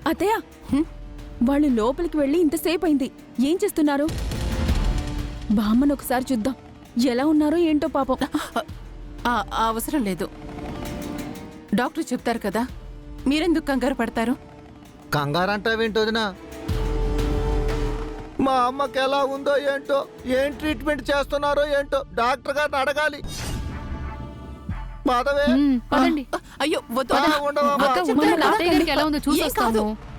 అత్తయ్య, వాళ్ళు లోపలికి వెళ్ళి ఇంతసేపు అయింది. ఏం చేస్తున్నారు? బామ్మను ఒకసారి చూద్దాం. ఎలా ఉన్నారో ఏంటో పాపం. అవసరం లేదు, డాక్టర్ చెప్తారు కదా. మీరెందుకు కంగారు పడతారు? కంగారు అంటావేంటో వదినా? మా అమ్మకి ఎలా ఉందో ఏంటో, ఏం ట్రీట్మెంట్ చేస్తున్నారో ఏంటో డాక్టర్ గారిని అడగాలి. మాధవే, పదండి. అయ్యో వద్దు. ఉండవమ్మా. అక్క, ముందు తాతయ్య గారికి ఎలా ఉందో ఏం చూసొస్తాము. కాదు.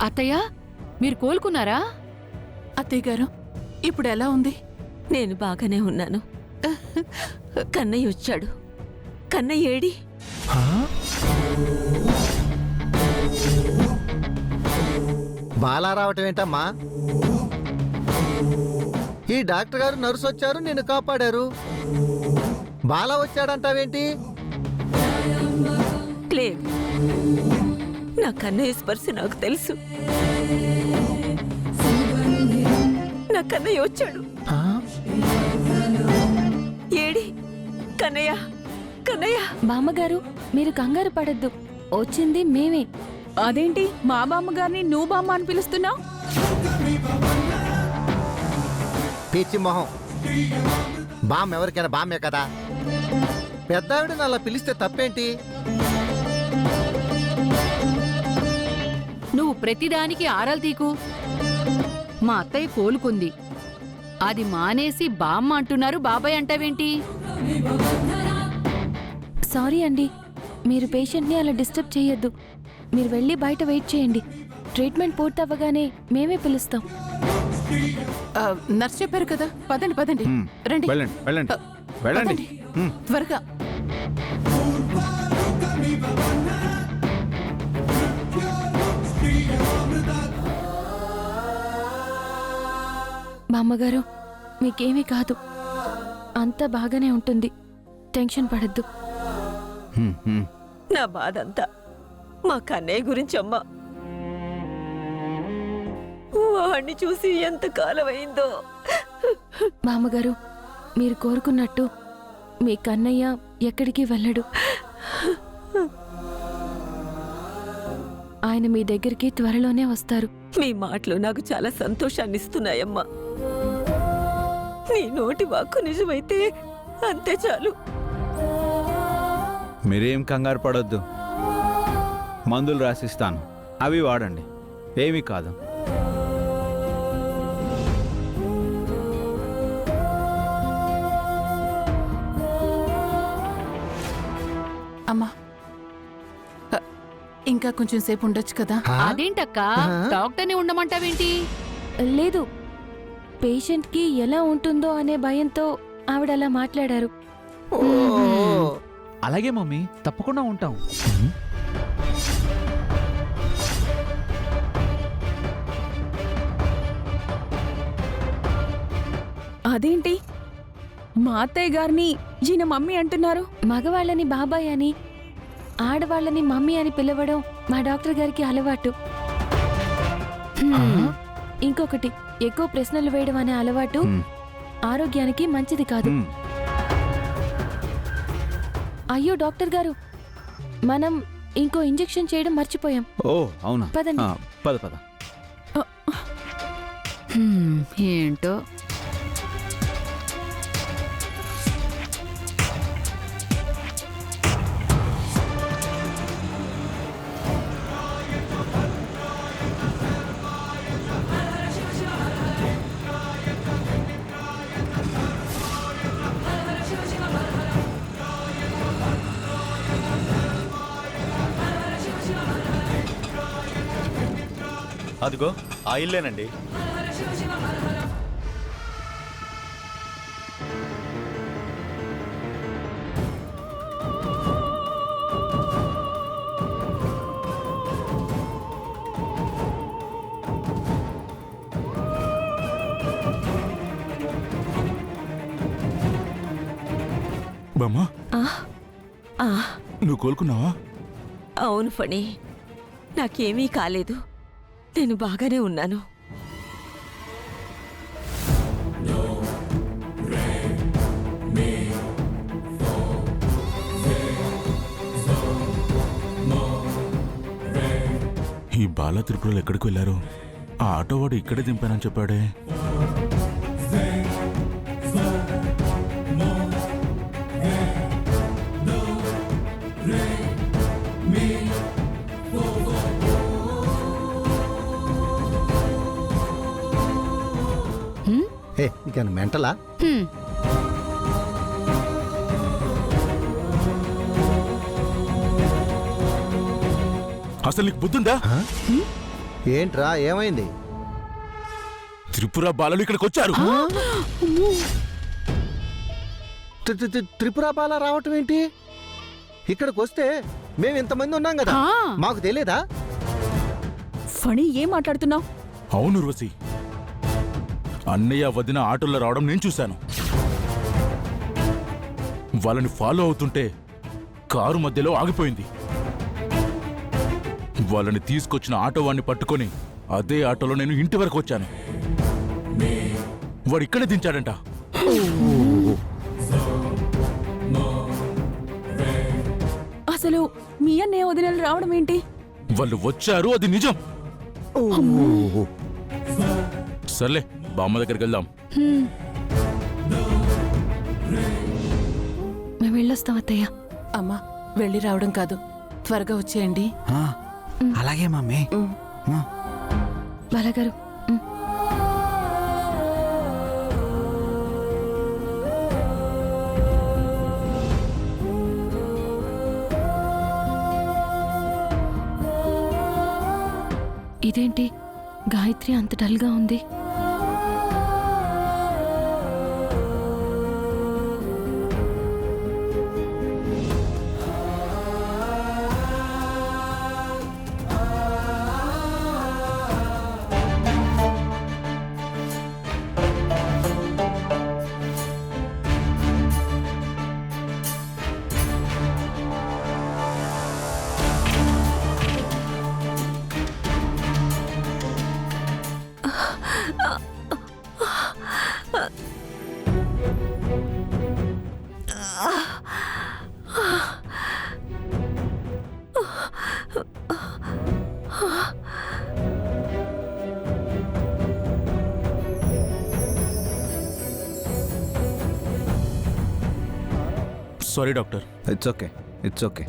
అత్తయ్య, మీరు కోలుకున్నారా? అత్తయ్య గారు, ఇప్పుడు ఎలా ఉంది? నేను బాగానే ఉన్నాను. కన్నయ్య వచ్చాడు. కన్నయ్య ఏడి? బాలా రావటం ఏంటమ్మా? ఈ డాక్టర్ గారు నర్సు వచ్చారు, నిన్ను కాపాడారు. బాలా వచ్చాడంటావేంటి? క్లేవ్, నా కన్నయ్య స్పర్శ నాకు తెలుసు. నా కన్నయ్య వచ్చాడు. ఏడి కన్నయ్య? కన్నయ్య! బామ్మగారు, మీరు కంగారు పడద్దు, వచ్చింది మేమే. అదేంటి మా బామ్మగారిని నువ్వు బామ్మ అని పిలుస్తున్నావు? పిచ్చి మొహం. బామ్మ ఎవరికైనా బామ్మే కదా. పెద్దావిడని అలా పిలిస్తే తప్పేంటి? నువ్వు ప్రతిదానికి ఆరాలు తీకు. మా అత్తయ్య కోలుకుంది, అది మానేసి బామ్మ అంటున్నారు, బాబాయ్ అంటావేంటి? సారీ అండి, మీరు పేషెంట్ని అలా డిస్టర్బ్ చేయొద్దు. మీరు వెళ్ళి బయట వెయిట్ చేయండి. ట్రీట్మెంట్ పూర్తవ్వగానే మేమే పిలుస్తాం. నర్స్ చెప్పారు కదా. పదండి పదండి, రండి. వెళ్ళండి వెళ్ళండి వెళ్ళండి. త్వరగా. బామ్మగారు, మీకేమీ కాదు, అంతా బాగానే ఉంటుంది. టెన్షన్ పడద్దు. నా బాధంతా మా కన్నయ్య గురించి అమ్మా. వాడిని చూసి ఎంత కాలం అయిందో. బామ్మగారు, మీరు కోరుకున్నట్టు మీ కన్నయ్య ఎక్కడికి వెళ్ళడు. ఆయన మీ దగ్గరికి త్వరలోనే వస్తారు. మీ మాటలు నాకు చాలా సంతోషాన్ని ఇస్తున్నాయమ్మా. నీ నోటి వాక్కు నిజమైతే అంతే చాలు. మీరేం కంగారు పడొద్దు, మందులు రాసిస్తాను, అవి వాడండి, ఏమీ కాదు. అమ్మా, ఇంకా కొంచెం సేపు ఉండొచ్చు కదా. అదేంటక్క, డాక్టర్ని ఉండమంటావేంటి? లేదు, పేషెంట్కి ఎలా ఉంటుందో అనే భయంతో ఆవిడ అలా మాట్లాడారు. అలాగే మమ్మీ, తప్పకుండా ఉంటాం. అదేంటి మా అత్తయ్య గారిని ఈయన మమ్మీ అంటున్నారు? మగవాళ్ళని బాబాయ్ అని, ఆడవాళ్ళని మమ్మీ అని పిలవడం మా డాక్టర్ గారికి అలవాటు. ఇంకొకటి, ఎక్కువ ప్రశ్నలు వేయడం అనే అలవాటు ఆరోగ్యానికి మంచిది కాదు. అయ్యో డాక్టర్ గారు, మనం ఇంకో ఇంజెక్షన్ చేయడం మర్చిపోయాం. ఓ అవునా? పదండి. పద పద. ఏంటో. అదిగో ఆ ఇల్లేనండి. బామ్మా ఆ, నువ్వు కోలుకున్నావా? అవును ఫణి, నాకేమీ కాలేదు. నేను బాగానే ఉన్నాను. ఈ బాల త్రిపురలు ఎక్కడికి వెళ్ళారు? ఆ ఆటో వాడు ఇక్కడే దింపానని చెప్పాడే. ఏ నీకన్నా మెంటలా? హ్మ్. అసలు నీకు బుద్ధుందా? ఏంట్రా ఏమైంది? త్రిపుర బాలలు ఇక్కడికి వచ్చారు. త్రిపుర బాల రావటం ఏంటి? ఇక్కడికి వస్తే మేము ఇంతమంది ఉన్నాం కదా, ఆ. మాకు తెలియదా? ఫణి ఏం మాట్లాడుతున్నావు? అవును ఉర్వశి, అన్నయ్య వదిన ఆటోలో రావడం నేను చూశాను. వాళ్ళని ఫాలో అవుతుంటే కారు మధ్యలో ఆగిపోయింది. వాళ్ళని తీసుకొచ్చిన ఆటో వాడిని పట్టుకొని అదే ఆటోలో నేను ఇంటి వరకు వచ్చాను. వాడు ఇక్కడే దించాడంట. అసలు మీ అన్నయ్య వదిలేలు రావడం ఏంటి? వాళ్ళు వచ్చారు, అది నిజం. సర్లే, బామ్మ దగ్గరికి వెళ్దాం. మేము వెళ్ళొస్తాం అత్తయ్య. అమ్మా వెళ్ళి రావడం కాదు, త్వరగా వచ్చేయండి. అలాగే మమ్మీ. బాలగారు ఇదేంటి గాయత్రి అంత డల్గా ఉంది? Sorry doctor. It's okay.